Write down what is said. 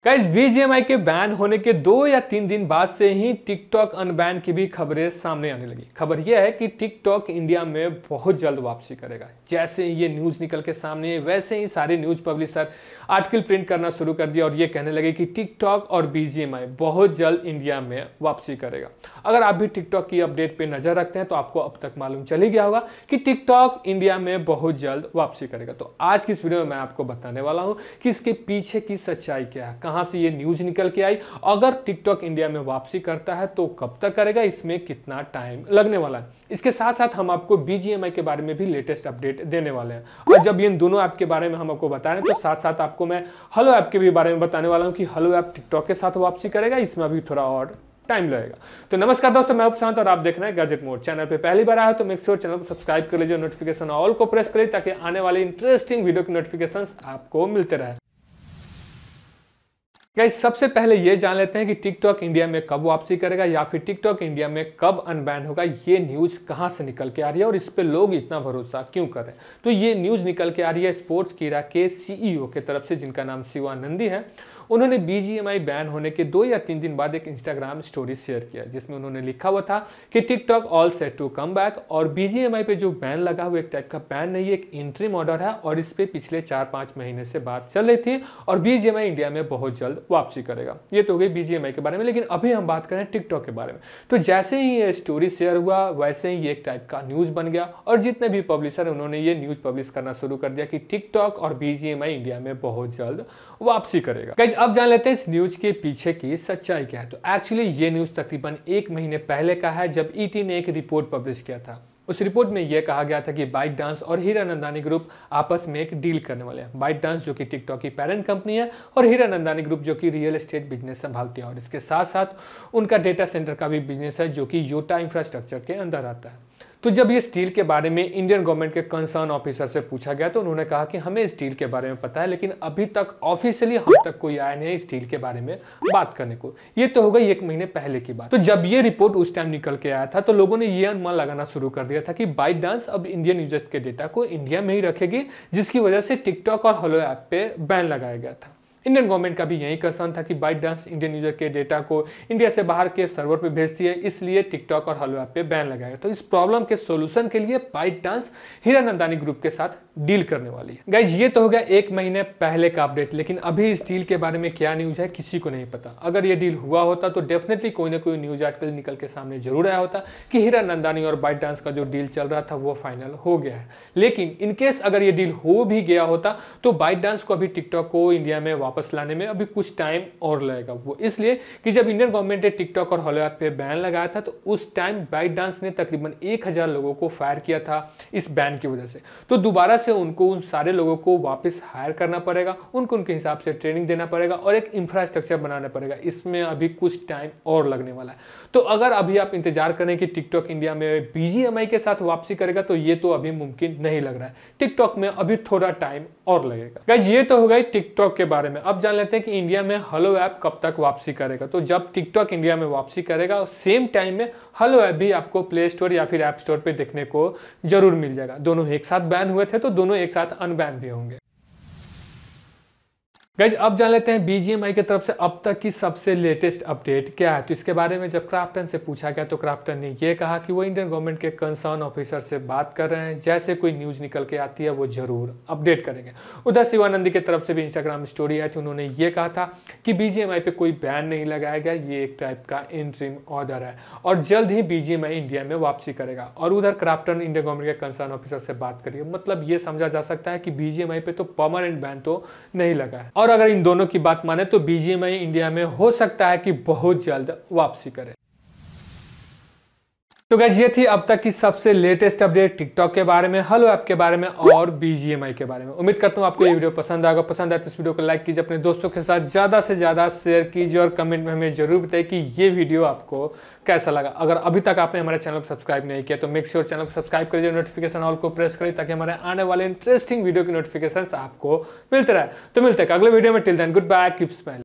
Guys BGMI के ban होने के 2 या 3 दिन बाद से ही टिकटॉक अनबैन की भी खबरें सामने आने लगी। खबर यह है कि टिकटॉक इंडिया में बहुत जल्द वापसी करेगा। जैसे ये न्यूज़ निकल के सामने वैसे ही सारे न्यूज़ पब्लिशर आर्टिकल प्रिंट करना शुरू कर दिया और ये कहने लगे कि टिकटॉक और बीजीएमआई बहुत जल्द इंडिया में वापसी करेगा। अगर आप भी टिकटॉक की अपडेट पे नजर रखते हैं तो आपको अब तक मालूम चल ही गया होगा कि टिकटॉक इंडिया में बहुत जल्द वापसी करेगा। तो आज की इस वीडियो में मैं आपको बताने वाला हूँ कि इसके पीछे की सच्चाई क्या है, कहां से ये न्यूज निकल के आई, अगर टिकटॉक इंडिया में वापसी करता है तो कब तक करेगा, इसमें कितना टाइम लगने वाला है। इसके साथ साथ हम आपको बीजीएमआई के बारे में भी लेटेस्ट अपडेट देने वाले हैं। और जब इन दोनों ऐप के बारे में हम आपको बता रहे हैं तो साथ साथ आपको मैं हेलो ऐप के भी बारे में बताने वाला हूं कि हेलो ऐप टिकटॉक के साथ वापसी करेगा, इसमें अभी थोड़ा और टाइम लगेगा। तो नमस्कार दोस्तों, मैं उपशांत और आप देख रहे हैं गैजेट मोड। चैनल पे पहली बार आया तो मेक श्योर चैनल को सब्सक्राइब कर लीजिए, नोटिफिकेशन ऑल को प्रेस करिए ताकि आने वाले इंटरेस्टिंग वीडियो की नोटिफिकेशंस आपको मिलते रहे। गाइस सबसे पहले ये जान लेते हैं कि टिकटॉक इंडिया में कब वापसी करेगा या फिर टिकटॉक इंडिया में कब अनबैन होगा। ये न्यूज़ कहां से निकल के आ रही है और इस पे लोग इतना भरोसा क्यों कर रहे हैं। तो ये न्यूज़ निकल के आ रही है स्पोर्ट्सकीरा के सीईओ के तरफ से, जिनका नाम शिवानंदी है। उन्होंने बीजीएमआई बैन होने के 2 या 3 दिन बाद एक इंस्टाग्राम स्टोरी शेयर किया जिसमें उन्होंने लिखा हुआ था कि TikTok all set to come back. और बीजीएमआई पे जो बैन लगा हुआ एक टाइप का बैन नहीं, एक इंट्रीम ऑर्डर है और इस पे पिछले 4-5 महीने से बात चल रही थी और बीजीएमआई इंडिया में बहुत जल्द वापसी करेगा। ये तो हो गई बीजीएमआई के बारे में, लेकिन अभी हम बात करें टिकटॉक के बारे में। तो जैसे ही ये स्टोरी शेयर हुआ वैसे ही ये एक टाइप का न्यूज़ बन गया और जितने भी पब्लिशर है उन्होंने ये न्यूज़ पब्लिश करना शुरू कर दिया कि टिकटॉक और बीजीएमआई इंडिया में बहुत जल्द वापसी करेगा। गाइस अब जान लेते हैं इस न्यूज के पीछे की सच्चाई क्या है। तो एक्चुअली ये न्यूज तकरीबन 1 महीने पहले का है जब ईटी ने एक रिपोर्ट पब्लिश किया था। उस रिपोर्ट में यह कहा गया था कि बाइट डांस और हीरानंदानी ग्रुप आपस में एक डील करने वाले हैं। बाइट डांस जो कि टिकटॉक की पेरेंट कंपनी है और हीरानंदानी ग्रुप जो कि रियल एस्टेट बिजनेस संभालती है और इसके साथ साथ उनका डेटा सेंटर का भी बिजनेस है जो कि योटा इंफ्रास्ट्रक्चर के अंदर आता है। तो जब इस डील के बारे में इंडियन गवर्नमेंट के कंसर्न ऑफिसर से पूछा गया तो उन्होंने कहा कि हमें इस डील के बारे में पता है लेकिन अभी तक ऑफिशियली हम तक कोई आया नहीं इस डील के बारे में बात करने को। ये तो हो गई 1 महीने पहले की बात। तो जब ये रिपोर्ट उस टाइम निकल के आया था तो लोगों ने ये अनुमान लगाना शुरू कर दिया था कि बाइट डांस अब इंडियन यूजर्स के डेटा को इंडिया में ही रखेगी, जिसकी वजह से टिकटॉक और हेलो ऐप पे बैन लगाया गया था। इंडियन गवर्नमेंट का भी यही कंसर्न था कि बाइट डांस इंडियन यूजर के डेटा को इंडिया से बाहर के सर्वर पे भेजती है, इसलिए टिकटॉक और हेलो ऐप पे बैन लगाएगा। तो इस प्रॉब्लम के सॉल्यूशन के लिए बाइट डांस हीरानंदानी ग्रुप के साथ डील करने वाली है। गाइज ये तो हो गया 1 महीने पहले का अपडेट, लेकिन अभी इस डील के बारे में क्या न्यूज है किसी को नहीं पता। अगर ये डील हुआ होता तो डेफिनेटली कोई ना कोई न्यूज आर्टिकल निकल के सामने जरूर आया होता कि हीरानंदानी और बाइट डांस का जो डील चल रहा था वो फाइनल हो गया है। लेकिन इनकेस अगर ये डील हो भी गया होता तो बाइट डांस को अभी टिकटॉक को इंडिया में वापस लाने में अभी कुछ टाइम और लगेगा। वो इसलिए कि जब इंडियन गवर्नमेंट ने टिकटॉक और हेलो ऐप पे बैन लगाया था तो उस टाइम बाइट डांस ने तकरीबन 1000 लोगों को फायर किया था इस बैन की वजह से। तो दोबारा से उनको उन सारे लोगों को वापस हायर करना पड़ेगा, उनको उनके हिसाब से ट्रेनिंग देना पड़ेगा और एक इंफ्रास्ट्रक्चर बनाना पड़ेगा। इसमें अभी कुछ टाइम और लगने वाला है। तो अगर अभी आप इंतजार करें कि टिकटॉक इंडिया में बीजीएमआई के साथ वापसी करेगा तो ये तो अभी मुमकिन नहीं लग रहा है। टिकटॉक में अभी थोड़ा टाइम और लगेगा। गाइस ये तो हो गई टिकटॉक के बारे में। अब जान लेते हैं कि इंडिया में हेलो ऐप कब तक वापसी करेगा। तो जब टिकटॉक इंडिया में वापसी करेगा सेम टाइम में हेलो ऐप भी आपको प्ले स्टोर या फिर ऐप स्टोर पे देखने को जरूर मिल जाएगा। दोनों एक साथ बैन हुए थे तो दोनों एक साथ अनबैन भी होंगे। गाइज अब जान लेते हैं बीजीएमआई की तरफ से अब तक की सबसे लेटेस्ट अपडेट क्या है। तो इसके बारे में जब क्राफ्टन से पूछा गया तो क्राफ्टन ने यह कहा कि वो इंडियन गवर्नमेंट के कंसर्न ऑफिसर से बात कर रहे हैं, जैसे कोई न्यूज निकल के आती है वो जरूर अपडेट करेंगे। उधर शिवानंदी की तरफ से भी इंस्टाग्राम स्टोरी आई थी, उन्होंने ये कहा था कि बीजीएमआई पे कोई बैन नहीं लगाया गया, ये एक टाइप का इंट्रीम ऑर्डर है और जल्द ही बीजीएमआई इंडिया में वापसी करेगा। और उधर क्राफ्टन इंडियन गवर्नमेंट के कंसर्न ऑफिसर से बात करिए, मतलब ये समझा जा सकता है कि बीजीएमआई पे तो परमानेंट बैन तो नहीं लगा है। और अगर इन दोनों की बात माने तो बीजीएमआई इंडिया में हो सकता है कि बहुत जल्द वापसी करे। तो गाइस ये थी अब तक की सबसे लेटेस्ट अपडेट टिकटॉक के बारे में, हेलो ऐप के बारे में और बीजीएमआई के बारे में। उम्मीद करता हूं आपको ये वीडियो पसंद आएगा। पसंद आए तो इस वीडियो को लाइक कीजिए, अपने दोस्तों के साथ ज्यादा से ज्यादा शेयर कीजिए और कमेंट में हमें जरूर बताइए कि ये वीडियो आपको कैसा लगा। अगर अभी तक आपने हमारे चैनल को सब्सक्राइब नहीं किया तो मेक श्योर चैनल को सब्सक्राइब करिए, नोटिफिकेशन ऑल को प्रेस करिए ताकि हमारे आने वाले इंटरेस्टिंग वीडियो की नोटिफिकेशन आपको मिलते रहे। तो मिलते हैं अगले वीडियो में। Till then good bye, keep smiling.